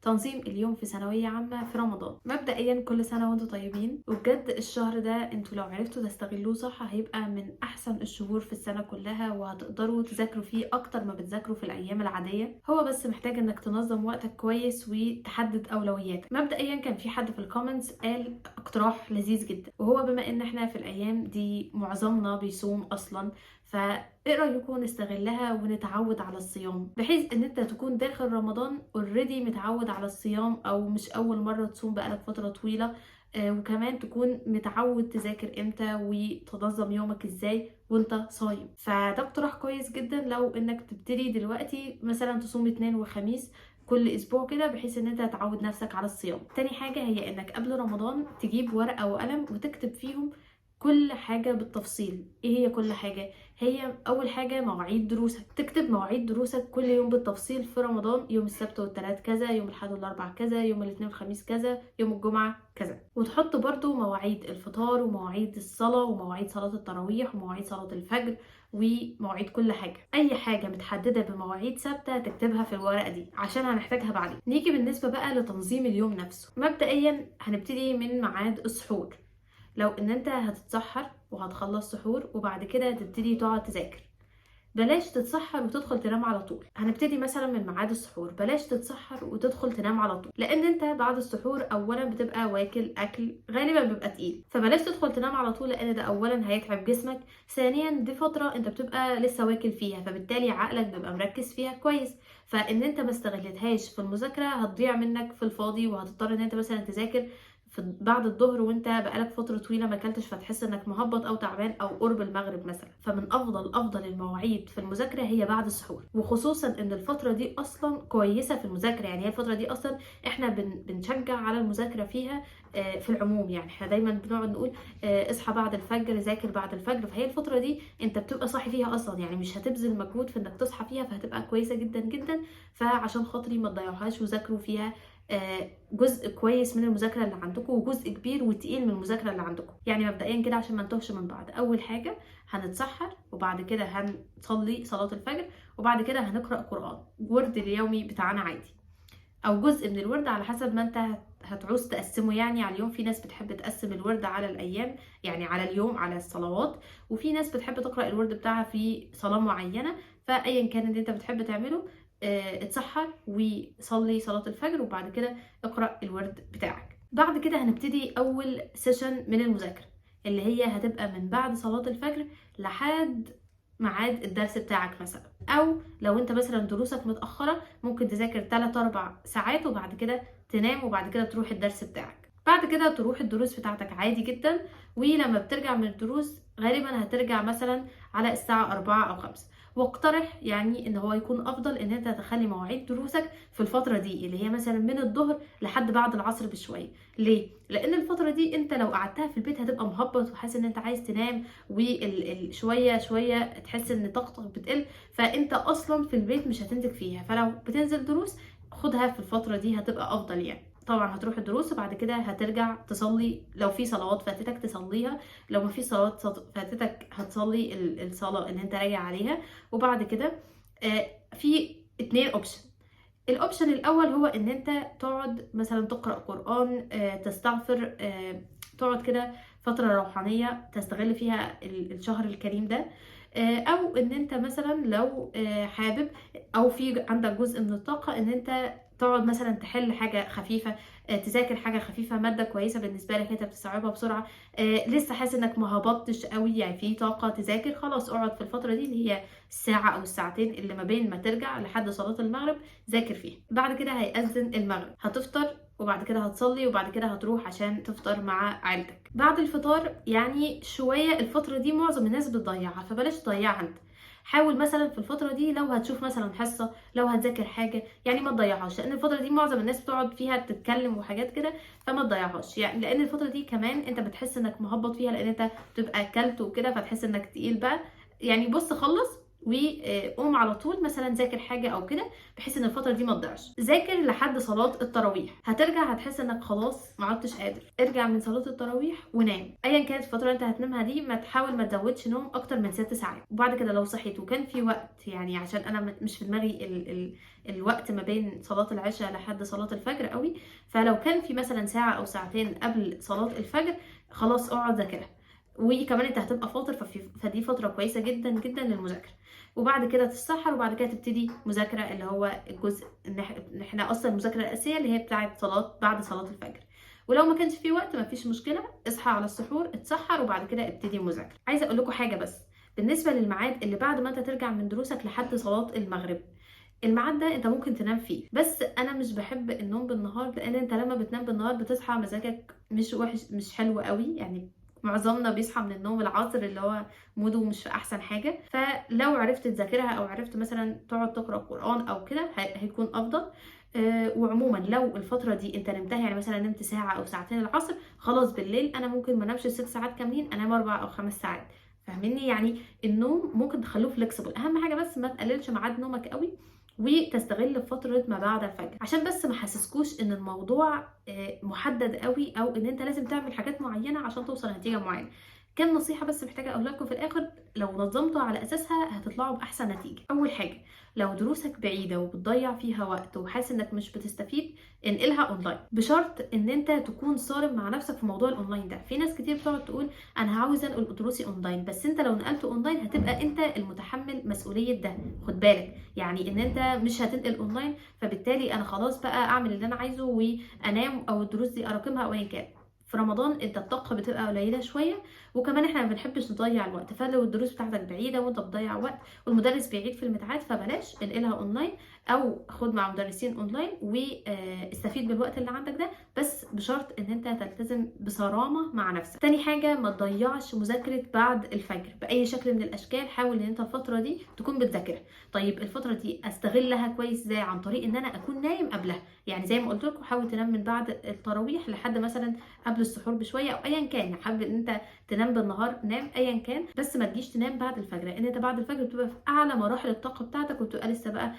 تنظيم اليوم في ثانوية عامة في رمضان. مبدئيا كل سنة وانتم طيبين، وبجد الشهر ده انتوا لو عرفتوا تستغلوه صح هيبقى من احسن الشهور في السنة كلها، وهتقدروا تذاكروا فيه اكتر ما بتذاكروا في الايام العادية. هو بس محتاج انك تنظم وقتك كويس وتحدد اولوياتك. مبدئيا كان في حد في الكومنتس قال اقتراح لذيذ جدا، وهو بما ان احنا في الايام دي معظمنا بيصوم اصلا، فايه رايكم نستغلها ونتعود على الصيام، بحيث ان انت تكون داخل رمضان اوريدي متعود على الصيام، او مش اول مره تصوم بقالك فتره طويله. وكمان تكون متعود تذاكر امتى وتنظم يومك ازاي وانت صايم. فده اقتراح كويس جدا لو انك تبتدي دلوقتي مثلا تصوم اثنين وخميس كل اسبوع كده، بحيث ان انت تعود نفسك على الصيام. تاني حاجه هي انك قبل رمضان تجيب ورقه وقلم وتكتب فيهم كل حاجة بالتفصيل. ايه هي كل حاجة؟ هي اول حاجة مواعيد دروسك، تكتب مواعيد دروسك كل يوم بالتفصيل في رمضان. يوم السبت والثلاث كذا، يوم الاحد والاربع كذا، يوم الاثنين والخميس كذا، يوم الجمعة كذا. وتحط برضو مواعيد الفطار ومواعيد الصلاة ومواعيد صلاة التراويح ومواعيد صلاة الفجر ومواعيد كل حاجة. اي حاجة متحددة بمواعيد ثابتة تكتبها في الورقة دي عشان هنحتاجها بعدين. نيجي بالنسبة بقى لتنظيم اليوم نفسه. مبدئيا هنبتدي من ميعاد السحور. لو ان انت هتتسحر وهتخلص سحور وبعد كده هتبتدي تقعد تذاكر، بلاش تتسحر وتدخل تنام على طول. هنبتدي مثلا من ميعاد السحور، بلاش تتسحر وتدخل تنام على طول، لان انت بعد السحور اولا بتبقى واكل اكل غالبا بيبقى تقيل، فبلاش تدخل تنام على طول، لان ده اولا هيتعب جسمك، ثانيا دي فتره انت بتبقى لسه واكل فيها، فبالتالي عقلك بيبقى مركز فيها كويس. فان انت ما استغلتهاش في المذاكره هتضيع منك في الفاضي، وهتضطر ان انت مثلا تذاكر بعد الظهر وانت بقالك فتره طويله ما اكلتش، فتحس انك مهبط او تعبان او قرب المغرب مثلا. فمن افضل المواعيد في المذاكره هي بعد السحور، وخصوصا ان الفتره دي اصلا كويسه في المذاكره. يعني هي الفتره دي اصلا احنا بنشجع على المذاكره فيها. في العموم يعني احنا دايما بنقعد نقول اصحى بعد الفجر، ذاكر بعد الفجر. فهي الفتره دي انت بتبقى صاحي فيها اصلا، يعني مش هتبذل مجهود في انك تصحى فيها، فهتبقى كويسه جدا جدا. فعشان خاطري ما تضيعوهاش وذاكروا فيها جزء كويس من المذاكره اللي عندكم وجزء كبير وتقيل من المذاكره اللي عندكم. يعني مبدئيا كده عشان ما نتوهش من بعض، اول حاجه هنتسحر، وبعد كده هنصلي صلاه الفجر، وبعد كده هنقرا قران ورد اليومي بتاعنا عادي، او جزء من الورد على حسب ما انت هتعوز تقسمه يعني على اليوم. في ناس بتحب تقسم الورد على الايام، يعني على اليوم على الصلوات، وفي ناس بتحب تقرا الورد بتاعها في صلاه معينه. فايا كان اللي انت بتحب تعمله، اتسحر وصلي صلاة الفجر، وبعد كده اقرأ الورد بتاعك. بعد كده هنبتدي أول سيشن من المذاكرة، اللي هي هتبقى من بعد صلاة الفجر لحد ميعاد الدرس بتاعك مثلا. أو لو انت مثلا دروسك متأخرة ممكن تذاكر 3-4 ساعات وبعد كده تنام، وبعد كده تروح الدرس بتاعك. بعد كده تروح الدروس بتاعتك عادي جدا. ولما بترجع من الدروس غالبا هترجع مثلا على الساعة 4 أو 5. واقترح يعني ان هو يكون افضل ان انت تخلي مواعيد دروسك في الفتره دي، اللي هي مثلا من الظهر لحد بعد العصر بشويه. ليه؟ لان الفتره دي انت لو قعدتها في البيت هتبقى مهبط وحاسس ان انت عايز تنام، وشويه شويه تحس ان طاقتك بتقل، فانت اصلا في البيت مش هتنتج فيها. فلو بتنزل دروس خدها في الفتره دي هتبقى افضل يعني. طبعا هتروح الدروس وبعد كده هترجع تصلي، لو في صلوات فاتتك تصليها، لو ما في صلوات فاتتك هتصلي الصلاة اللي انت راجع عليها. وبعد كده في 2 اوبشن. الاوبشن الاول هو ان انت تقعد مثلا تقرأ قرآن، تستغفر، تقعد كده فترة روحانية تستغل فيها الشهر الكريم ده. او ان انت مثلا لو حابب او في عندك جزء من الطاقة ان انت تقعد مثلا تحل حاجة خفيفة، تذاكر حاجة خفيفة، مادة كويسة بالنسبة لك انت بتستوعبها بسرعة، لسه حاسس انك ما هبطتش قوي يعني في طاقة تذاكر، خلاص اقعد في الفترة دي اللي هي الساعة او الساعتين اللي ما بين ما ترجع لحد صلاة المغرب ذاكر فيها. بعد كده هيأذن المغرب، هتفطر وبعد كده هتصلي وبعد كده هتروح عشان تفطر مع عيلتك. بعد الفطار يعني شوية الفترة دي معظم الناس بتضيعها، فبلاش تضيعها انت. حاول مثلا في الفترة دي لو هتشوف مثلا حصة، لو هتذاكر حاجة، يعني ما تضيعهاش، لان الفترة دي معظم الناس بتقعد فيها تتكلم وحاجات كده، فما تضيعهاش يعني. لان الفترة دي كمان انت بتحس انك مهبط فيها، لان انت بتبقى اكلت وكده فتحس انك تقيل بقى. يعني بص خلص وقوم على طول مثلا ذاكر حاجه او كده، بحيث ان الفتره دي ما تضيعش. ذاكر لحد صلاه التراويح، هترجع هتحس انك خلاص ما عدتش قادر، ارجع من صلاه التراويح ونام. ايا كانت الفتره اللي انت هتنامها دي، ما تحاول ما تزودش نوم اكتر من 6 ساعات. وبعد كده لو صحيت وكان في وقت، يعني عشان انا مش في دماغي الوقت ما بين صلاه العشاء لحد صلاه الفجر قوي، فلو كان في مثلا ساعه او ساعتين قبل صلاه الفجر، خلاص اقعد ذاكرها. وكمان انت هتبقى فاطر، فدي فتره كويسه جدا جدا للمذاكره. وبعد كده تتسحر، وبعد كده تبتدي مذاكره اللي هو الجزء ان احنا اصلا المذاكره الاساسيه اللي هي بتاعه صلاه بعد صلاه الفجر. ولو ما كانش في وقت، ما فيش مشكله، اصحى على السحور، اتسحر، وبعد كده ابتدي مذاكره. عايزه اقول لكم حاجه بس، بالنسبه للميعاد اللي بعد ما انت ترجع من دروسك لحد صلاه المغرب، الميعاد ده انت ممكن تنام فيه، بس انا مش بحب النوم بالنهار، لان انت لما بتنام بالنهار بتصحى مزاجك مش وحش، مش حلو قوي يعني. معظمنا بيصحى من النوم العصر اللي هو موده مش في احسن حاجه. فلو عرفت تذاكرها او عرفت مثلا تقعد تقرا قران او كده، هيكون افضل. وعموما لو الفتره دي انت نمتها، يعني مثلا نمت ساعه او ساعتين العصر، خلاص بالليل انا ممكن ما انامش 6 ساعات كاملين، انام 4 او 5 ساعات. فاهميني؟ يعني النوم ممكن تخلوه فليكسبل، اهم حاجه بس ما تقللش ميعاد نومك قوي، وتستغل فترة ما بعد الفجر، عشان بس ما حسسكوش ان الموضوع محدد قوي، او ان انت لازم تعمل حاجات معينة عشان توصل لنتيجة معينة. كان نصيحة بس محتاجة اقولها لكم في الاخر، لو نظمتوا على اساسها هتطلعوا باحسن نتيجة. اول حاجة، لو دروسك بعيدة وبتضيع فيها وقت وحاسس انك مش بتستفيد، انقلها اونلاين، بشرط ان انت تكون صارم مع نفسك في موضوع الاونلاين ده. في ناس كتير بتقعد تقول انا عاوز انقل دروسي اونلاين، بس انت لو نقلته اونلاين هتبقى انت المتحمل مسؤولية ده، خد بالك. يعني ان انت مش هتنقل اونلاين، فبالتالي انا خلاص بقى اعمل اللي انا عايزه وانام، او الدروس دي اراكمها او ايا كان. في رمضان انت الطاقه بتبقى قليله شويه، وكمان احنا ما بنحبش نضيع الوقت. فلو الدروس بتاعتك بعيده وانت بتضيع وقت والمدرس بيعيد في الميعاد، فبلاش، انقلها اونلاين، او خد مع مدرسين اونلاين واستفيد بالوقت اللي عندك ده، بس بشرط ان انت تلتزم بصرامه مع نفسك. تاني حاجه، ما تضيعش مذاكره بعد الفجر باي شكل من الاشكال. حاول ان انت الفتره دي تكون بتذاكرها. طيب الفتره دي استغلها كويس ازاي؟ عن طريق ان انا اكون نايم قبلها. يعني زي ما قلت لكم، حاول تنام من بعد التراويح لحد مثلا قبل السحور بشويه، او ايا كان. حابب ان انت تنام بالنهار، نام ايا كان، بس ما تجيش تنام بعد الفجر، لان انت بعد الفجر بتبقى في اعلى مراحل الطاقه بتاعتك، وبتبقى لسه بقى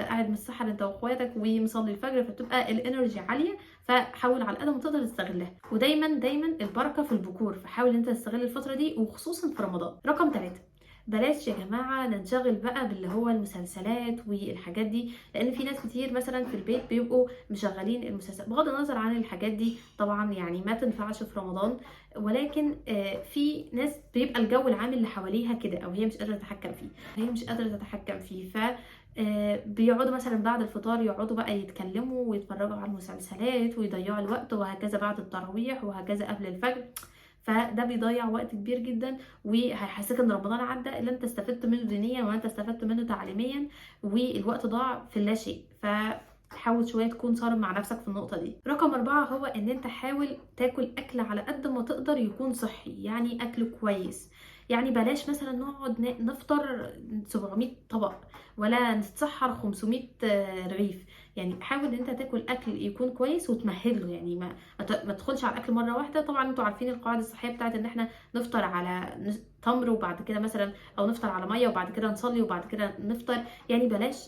قاعد متسحر انت واخواتك ومصلي الفجر، فبتبقى الانرجي عاليه. فحاول على قد ما تقدر تستغلها. ودايما دايما البركه في البكور، فحاول انت تستغل الفتره دي، وخصوصا في رمضان. رقم 3، بلاش يا جماعة ننشغل بقى باللي هو المسلسلات والحاجات دي، لان في ناس كتير مثلا في البيت بيبقوا مشغلين المسلسلات، بغض النظر عن الحاجات دي طبعا يعني ما تنفعش في رمضان، ولكن في ناس بيبقى الجو العام اللي حواليها كده، او هي مش قادرة تتحكم فيه، ف بيقعدوا مثلا بعد الفطار يقعدوا بقى يتكلموا ويتفرجوا على المسلسلات ويضيعوا الوقت، وهكذا بعد التراويح، وهكذا قبل الفجر. فده بيضيع وقت كبير جدا، وهيحسسك ان رمضان عدى لا انت استفدت منه دينيا ولا انت استفدت منه تعليميا، والوقت ضاع في اللا شيء. حاول شويه تكون صارم مع نفسك في النقطه دي. رقم 4 هو ان انت حاول تاكل اكل على قد ما تقدر يكون صحي، يعني اكل كويس. يعني بلاش مثلا نقعد نفطر 700 طبق، ولا نتسحر 500 رغيف. يعني حاول ان انت تاكل اكل يكون كويس وتمهله، يعني ما تدخلش على الاكل مره واحده. طبعا انتوا عارفين القواعد الصحيه بتاعت ان احنا نفطر على تمر وبعد كده مثلا، او نفطر على ميه وبعد كده نصلي وبعد كده نفطر. يعني بلاش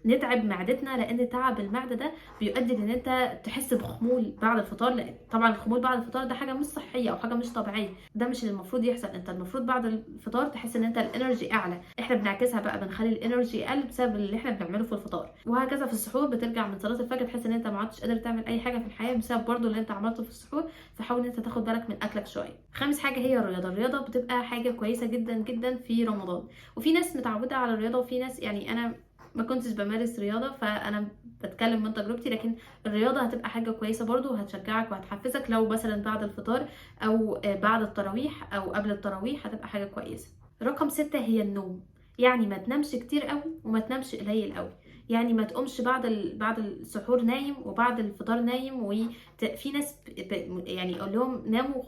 نتعب معدتنا، لان تعب المعده ده بيؤدي ان انت تحس بخمول بعد الفطار. لان طبعا الخمول بعد الفطار ده حاجه مش صحيه او حاجه مش طبيعيه، ده مش اللي المفروض يحصل. انت المفروض بعد الفطار تحس ان انت الانرجي اعلى. احنا بنعكسها بقى، بنخلي الانرجي اقل بسبب اللي احنا بنعمله في الفطار. وهكذا في السحور، بترجع من صلاه الفجر تحس ان انت ما عدتش قادر تعمل اي حاجه في الحياه بسبب برضو اللي انت عملته في السحور. فحاول ان انت تاخد بالك من اكلك شويه. خامس حاجه هي الرياضه بتبقى حاجه كويسه جدا جدا في رمضان. وفي ناس متعوده على الرياضه، وفي ناس، يعني انا ما كنتش بمارس رياضه فانا بتكلم من تجربتي، لكن الرياضه هتبقى حاجه كويسه برضو، وهتشجعك وهتحفزك لو مثلا بعد الفطار او بعد التراويح او قبل التراويح، هتبقى حاجه كويسه. رقم 6 هي النوم. يعني ما تنامش كتير قوي وما تنامش قليل قوي. يعني ما تقومش بعد السحور نايم وبعد الفطار نايم. وفي ناس يعني اقول لهم ناموا،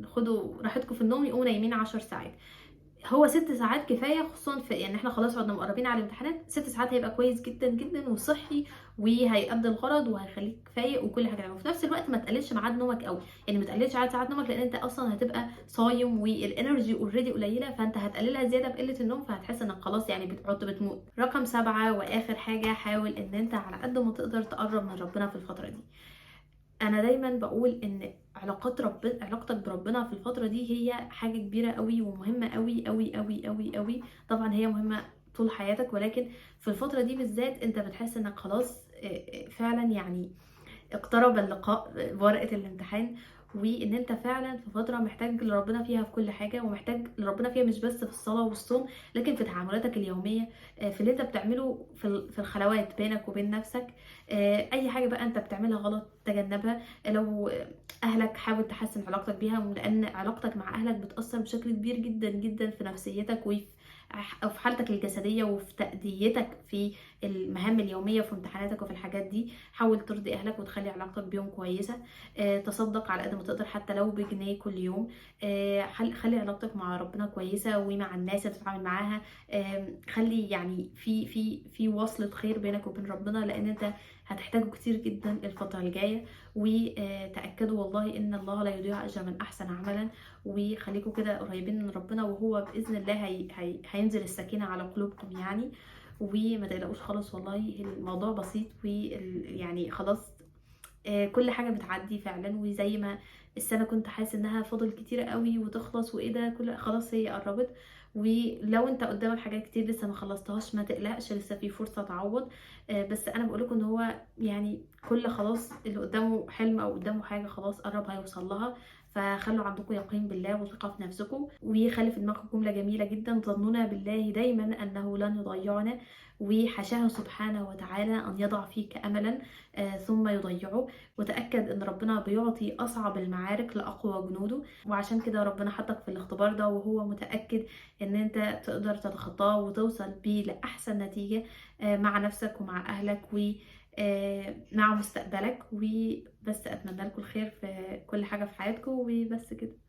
خدوا راحتكم في النوم، يقوموا نايمين 10 ساعات. هو 6 ساعات كفاية، خصوصًا يعني إحنا خلاص قعدنا مقربين على الامتحانات، 6 ساعات هيبقى كويس جدًا، جدًا وصحّي وهيأدي الغرض وهيخلّيك فايق وكل حاجة تمام، وفي نفس الوقت ما تقللش ميعاد نومك أوي، يعني ما تقللش عدد ساعات نومك لإن أنت أصلًا هتبقى صايم والenergy already قليلة، فأنت هتقللها زيادة بقلة النوم، فهتحس إنك خلاص يعني بتموت. رقم 7 وآخر حاجة، حاول إن أنت على قد ما تقدر تقرّب من ربنا في الفترة دي. أنا دايمًا باقول إن علاقتك بربنا في الفترة دي هي حاجة كبيرة أوي ومهمة أوي، أوي، أوي، أوي، أوي. طبعًا هي مهمة طول حياتك، ولكن في الفترة دي بالذات أنت بتحس إنك خلاص فعلًا يعني اقترب اللقاء بورقة الامتحان، وإن أنت فعلًا في فترة محتاج لربنا فيها في كل حاجة، ومحتاج لربنا فيها مش بس في الصلاة والصوم، لكن في تعاملاتك اليومية، في اللي أنت بتعمله في الخلوات بينك وبين نفسك، أي حاجة بقى أنت بتعملها غلط تجنبها، لو أهلك حاول تحسّن علاقتك بيها، لأن علاقتك مع أهلك بتأثّر بشكل كبير جدًا، جدًا في نفسيتك وفي حالتك الجسدية وفي تأديتك في المهام اليومية وفي امتحاناتك وفي الحاجات دي. حاول ترضي أهلك وتخلّي علاقتك بيهم كويسة، تصدّق على قد ما تقدر حتى لو بجنيه كل يوم، خلّي علاقتك مع ربنا كويسة ومع الناس اللي بتتعامل معاها، خلّي يعني في وصلة خير بينك وبين ربنا، لإن أنت هتحتاجه كتير جدًا الفترة الجاية، تأكدوا والله إن الله لا يضيع أجر من أحسن عملًا، وخليكم كده قريبين من ربنا، وهو بإذن الله هينزل السكينة على قلوبكم يعني، وما تقلقوش خالص والله الموضوع بسيط يعني خلاص كل حاجة بتعدّي فعلًا، وزي ما السَنة كنت حاسس إنها فاضل كتير أوي وتخلص وإيه ده خلاص هي قرّبت، ولو أنت قدّامك حاجات كتير لسه ما خلّصتهاش ما تقلقش لسه في فرصة تعوّض، بس أنا باقول لكم إن هو يعني خلاص اللي قدّامه حلم أو قدّامه حاجة خلاص قرّب هيوصل لها، فخلّوا عندكم يقين بالله وثقة في نفسكم، وخلّي في دماغكم جملة جميلة جدًا: ظننا بالله دايمًا أنه لن يضيّعنا، وحاشاه سبحانه وتعالى أن يضع فيك أملًا ثم يضيّعه. وتأكد إن ربنا بيعطي أصعب المعارك لأقوى جنوده، وعشان كده ربنا حطك في الاختبار ده وهو متأكد إن أنت تقدر تتخطاه وتوصل بيه لأحسن نتيجة مع نفسك ومع أهلك مع مستقبلك. وبس أتمنى لكم الخير في كل حاجة في حياتكم، وبس كده.